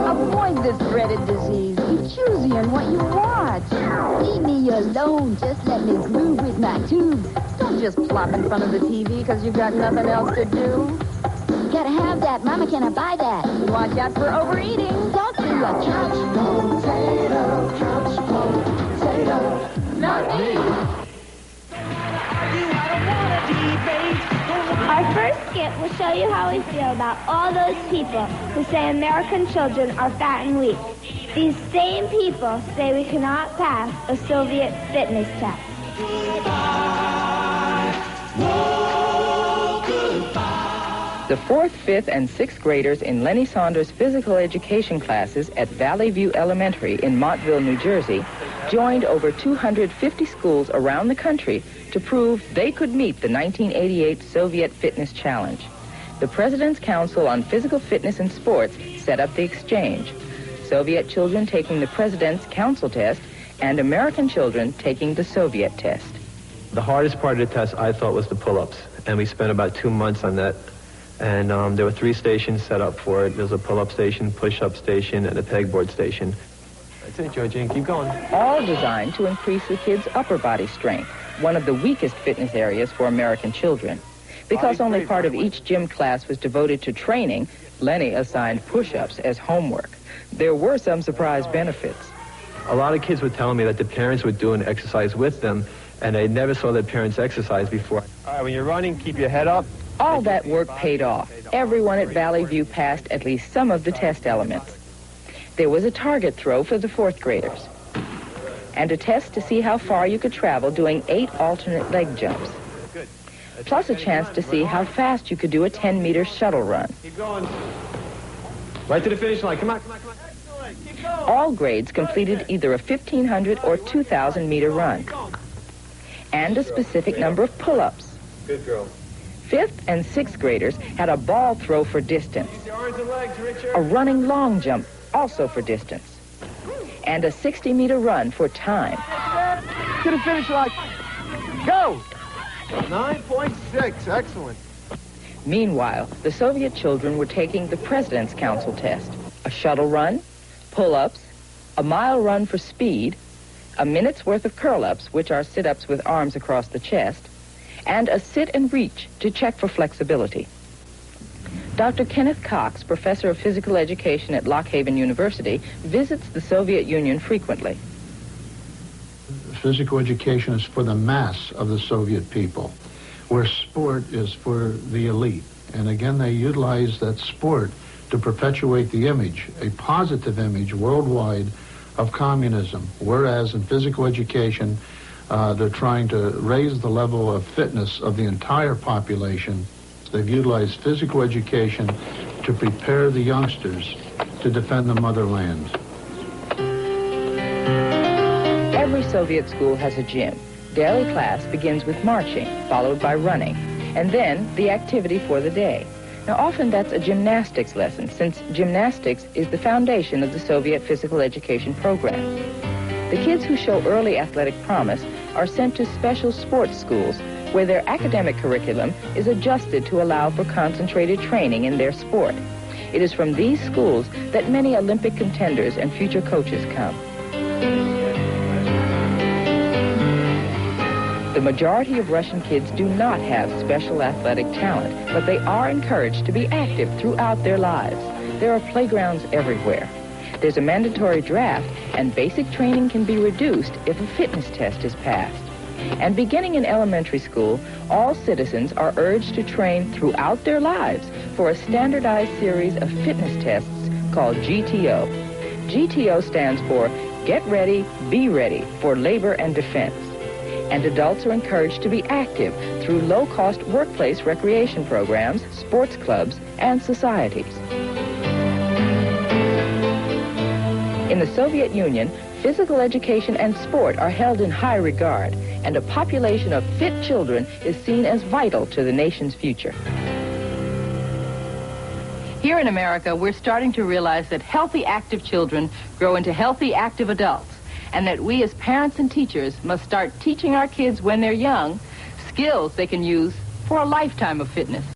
Avoid this dreaded disease. Be choosy on what you watch. Leave me alone. Just let me groove with my tubes. Don't just plop in front of the TV because you've got nothing else to do. Gotta have that. Mama, can I buy that? Watch out for overeating. Don't do a couch potato. Not me. Our first skit will show you how we feel about all those people who say American children are fat and weak. These same people say we cannot pass a Soviet fitness test. The 4th, 5th, and 6th graders in Lenny Saunders' physical education classes at Valley View Elementary in Montville, New Jersey, joined over 250 schools around the country to prove they could meet the 1988 Soviet Fitness Challenge. The President's Council on Physical Fitness and Sports set up the exchange. Soviet children taking the President's Council test and American children taking the Soviet test. The hardest part of the test, I thought, was the pull-ups, and we spent about 2 months on that. And there were 3 stations set up for it. There was a pull-up station, push-up station, and a pegboard station. That's it, Georgine. Keep going. All designed to increase the kids' upper body strength, one of the weakest fitness areas for American children. Because only part of each gym class was devoted to training, Lenny assigned push-ups as homework. There were some surprise benefits. A lot of kids were telling me that the parents would do an exercise with them, and they never saw their parents exercise before. All right, when you're running, keep your head up. All that work paid off. Everyone at Valley View passed at least some of the test elements. There was a target throw for the 4th graders, and a test to see how far you could travel doing 8 alternate leg jumps, plus a chance to see how fast you could do a 10-meter shuttle run. Keep going. Right to the finish line. Come on, come on, come on. Excellent. Keep going. All grades completed either a 1,500 or 2,000-meter run, and a specific number of pull-ups. Good girl. 5th and 6th graders had a ball throw for distance, a running long jump also for distance, and a 60-meter run for time. To the finish line. Go! 9.6. Excellent. Meanwhile, the Soviet children were taking the President's Council test, a shuttle run, pull-ups, a mile run for speed, a minute's worth of curl-ups, which are sit-ups with arms across the chest, and a sit and reach to check for flexibility. Dr. Kenneth Cox, professor of physical education at Lock Haven University, visits the Soviet Union frequently. Physical education is for the mass of the Soviet people, where sport is for the elite. And again, they utilize that sport to perpetuate the image, a positive image worldwide of communism, whereas in physical education, they're trying to raise the level of fitness of the entire population. They've utilized physical education to prepare the youngsters to defend the motherland. Every Soviet school has a gym. Daily class begins with marching, followed by running, and then the activity for the day. Now, often that's a gymnastics lesson, since gymnastics is the foundation of the Soviet physical education program. The kids who show early athletic promise are sent to special sports schools where their academic curriculum is adjusted to allow for concentrated training in their sport. It is from these schools that many Olympic contenders and future coaches come. The majority of Russian kids do not have special athletic talent, but they are encouraged to be active throughout their lives. There are playgrounds everywhere. There's a mandatory draft, and basic training can be reduced if a fitness test is passed. And beginning in elementary school, all citizens are urged to train throughout their lives for a standardized series of fitness tests called GTO. GTO stands for Get Ready, Be Ready for Labor and Defense. And adults are encouraged to be active through low-cost workplace recreation programs, sports clubs, and societies. In the Soviet Union, physical education and sport are held in high regard, and a population of fit children is seen as vital to the nation's future. Here in America, we're starting to realize that healthy, active children grow into healthy, active adults, and that we as parents and teachers must start teaching our kids when they're young skills they can use for a lifetime of fitness.